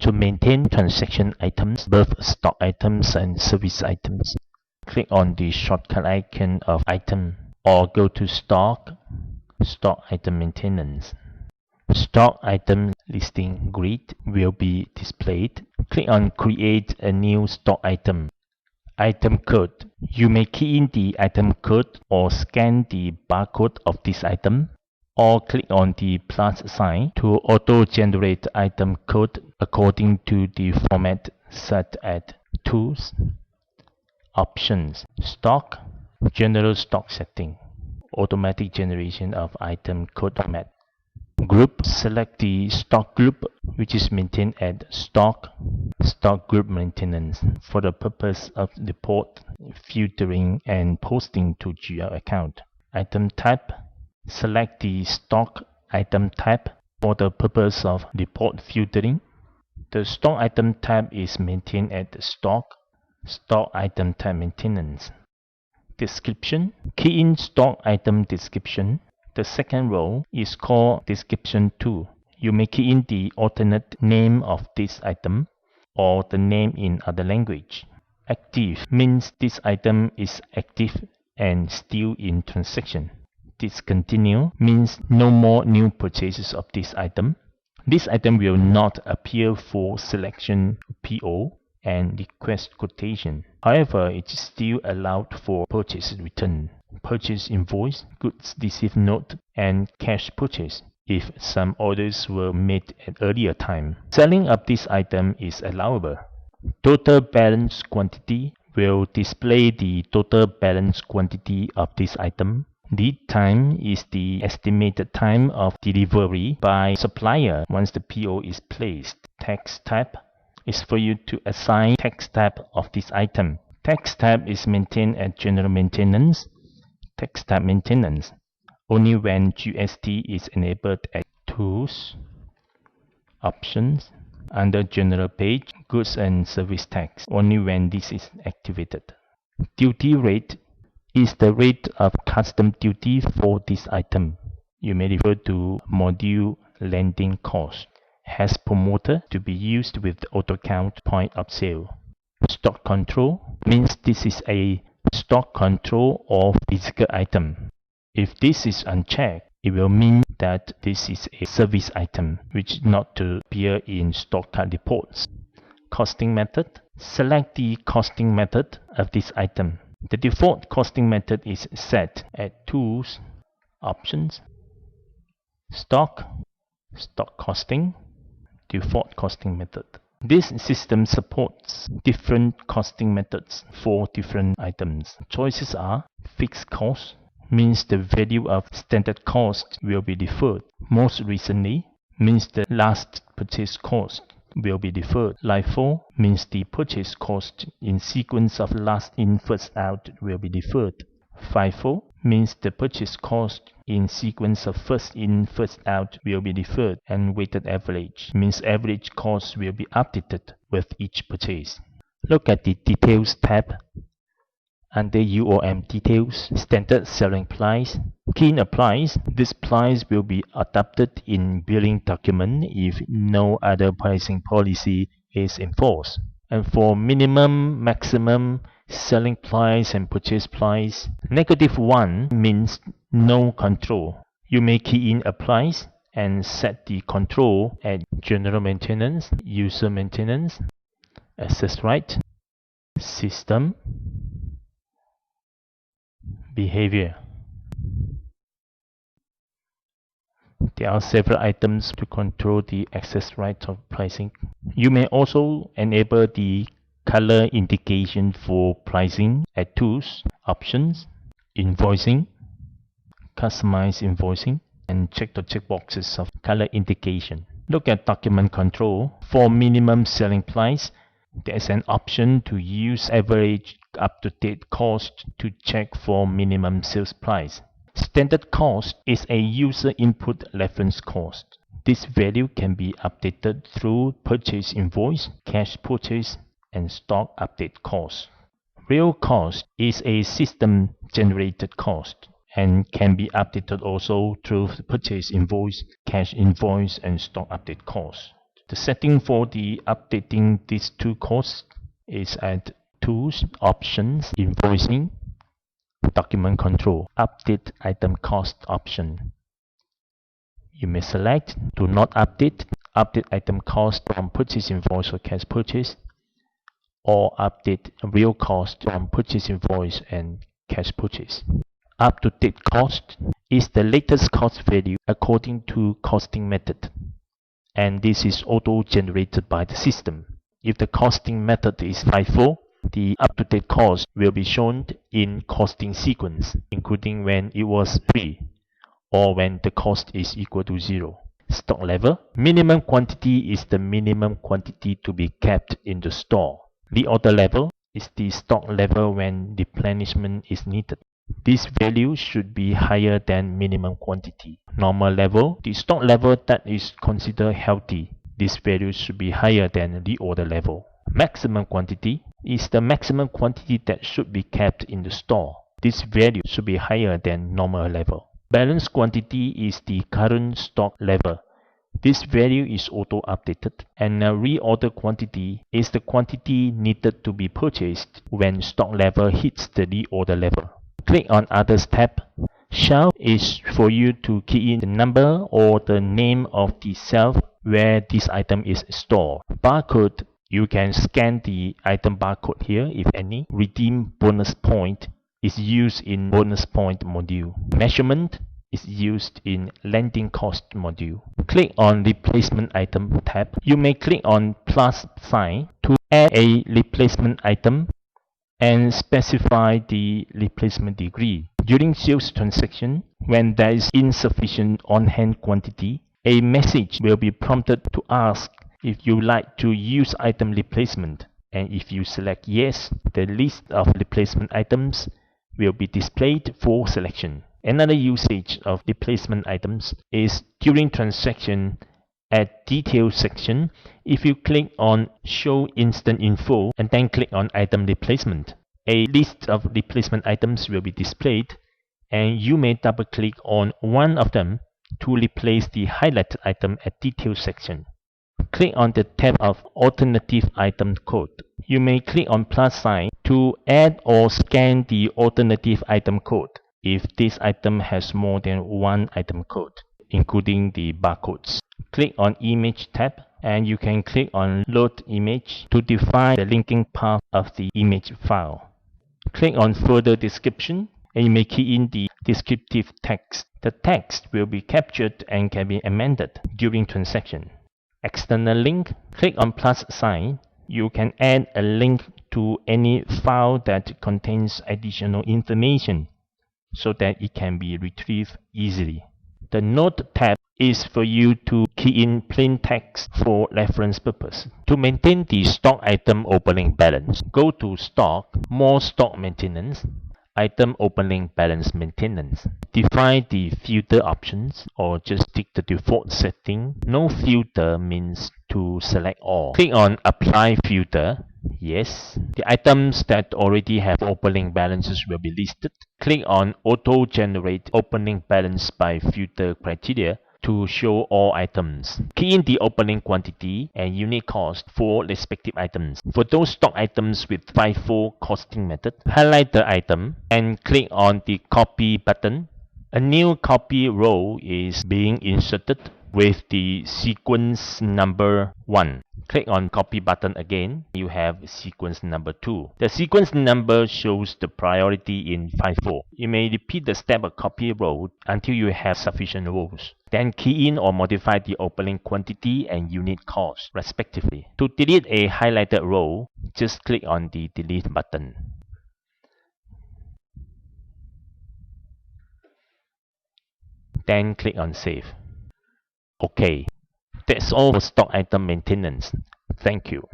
To maintain transaction items, both stock items and service items, click on the shortcut icon of Item or go to Stock Item Maintenance. Stock item listing grid will be displayed. Click on Create a new stock item. Item code. You may key in the item code or scan the barcode of this item, or click on the plus sign to auto-generate item code according to the format set at Tools, Options, Stock, General Stock Setting, Automatic Generation of Item Code Format. Group. Select the stock group which is maintained at Stock Group Maintenance for the purpose of report, filtering, and posting to GL account. Item type. Select the Stock Item type for the purpose of report filtering. The Stock Item type is maintained at Stock Item type Maintenance. Description. Key in Stock Item Description. The second row is called Description 2. You may key in the alternate name of this item or the name in other language. Active means this item is active and still in transaction. Discontinue means no more new purchases of this item. This item will not appear for selection PO and request quotation. However, it is still allowed for purchase return, purchase invoice, goods received note, and cash purchase if some orders were made at earlier time. Selling of this item is allowable. Total balance quantity will display the total balance quantity of this item. Lead time is the estimated time of delivery by supplier once the PO is placed. Tax type is for you to assign tax type of this item. Tax type is maintained at General Maintenance. Tax type maintenance only when GST is enabled at Tools, Options, under General page, Goods and Service Tax, only when this is activated. Duty rate is the rate of custom duty for this item. You may refer to module landing cost. Has promoter to be used with AutoCount point of sale. Stock control means this is a stock control or physical item. If this is unchecked, it will mean that this is a service item which is not to appear in stock card reports. Costing method. Select the costing method of this item. The default costing method is set at Tools, Options, Stock Costing, Default Costing Method. This system supports different costing methods for different items. Choices are fixed cost, means the value of standard cost will be deferred. Most recently means the last purchase cost will be deferred. LIFO means the purchase cost in sequence of last in first out will be deferred. FIFO means the purchase cost in sequence of first in first out will be deferred, and weighted average means average cost will be updated with each purchase. Look at the Details tab. Under UOM Details, Standard Selling Price. Key in a price. This price will be adopted in billing document if no other pricing policy is enforced. And for minimum, maximum selling price and purchase price, -1 means no control. You may key in a price and set the control at General Maintenance, User Maintenance, Access Right, System, Behavior. There are several items to control the access rights of pricing. You may also enable the color indication for pricing at Tools, Options, Invoicing, Customize Invoicing, and check the checkboxes of color indication. Look at Document Control. For minimum selling price, there is an option to use average up-to-date cost to check for minimum sales price. Standard cost is a user input reference cost. This value can be updated through purchase invoice, cash purchase, and stock update cost. Real cost is a system-generated cost and can be updated also through purchase invoice, cash invoice, and stock update cost. The setting for the updating these two costs is at Tools, Options, Invoicing, Document Control, Update Item Cost option. You may select Do not update item cost from purchase invoice or cash purchase, or update real cost from purchase invoice and cash purchase. Up-to-date cost is the latest cost value according to costing method, and this is auto-generated by the system. If the costing method is FIFO, the up-to-date cost will be shown in costing sequence, including when it was free or when the cost is equal to 0. Stock level. Minimum quantity is the minimum quantity to be kept in the store. Reorder level is the stock level when replenishment is needed. This value should be higher than minimum quantity. Normal level, the stock level that is considered healthy. This value should be higher than reorder level. Maximum quantity is the maximum quantity that should be kept in the store. This value should be higher than normal level. Balance quantity is the current stock level. This value is auto-updated, and a reorder quantity is the quantity needed to be purchased when stock level hits the reorder level. Click on Others tab. Shelf is for you to key in the number or the name of the shelf where this item is stored. Barcode, you can scan the item barcode here if any. Redeem bonus point is used in bonus point module. Measurement is used in landing cost module. Click on Replacement Item tab. You may click on plus sign to add a replacement item and specify the replacement degree. During sales transaction, when there is insufficient on-hand quantity, a message will be prompted to ask if you like to use item replacement, and if you select yes, the list of replacement items will be displayed for selection. Another usage of replacement items is during transaction at Detail section. If you click on Show Instant Info and then click on Item Replacement, a list of replacement items will be displayed, and you may double-click on one of them to replace the highlighted item at Detail section. Click on the tab of Alternative Item Code. You may click on plus sign to add or scan the alternative item code if this item has more than one item code, including the barcodes. Click on Image tab, and you can click on Load Image to define the linking path of the image file. Click on Further Description, and you may key in the descriptive text. The text will be captured and can be amended during transaction. External link. Click on plus sign. You can add a link to any file that contains additional information so that it can be retrieved easily. The Note tab is for you to key in plain text for reference purpose. To maintain the stock item opening balance, go to Stock, More Stock Maintenance, Item Opening Balance Maintenance. Define the filter options or just stick the default setting. No filter means to select all. Click on Apply Filter. Yes. The items that already have opening balances will be listed. Click on Auto Generate Opening Balance by Filter Criteria to show all items. Key in the opening quantity and unit cost for respective items. For those stock items with FIFO costing method, highlight the item and click on the Copy button. A new copy row is being inserted with the sequence number 1. Click on Copy button again. You have sequence number 2. The sequence number shows the priority in FIFO. You may repeat the step of copy row until you have sufficient rows. Then key in or modify the opening quantity and unit cost, respectively. To delete a highlighted row, just click on the Delete button. Then click on Save. OK. That's all for stock item maintenance. Thank you.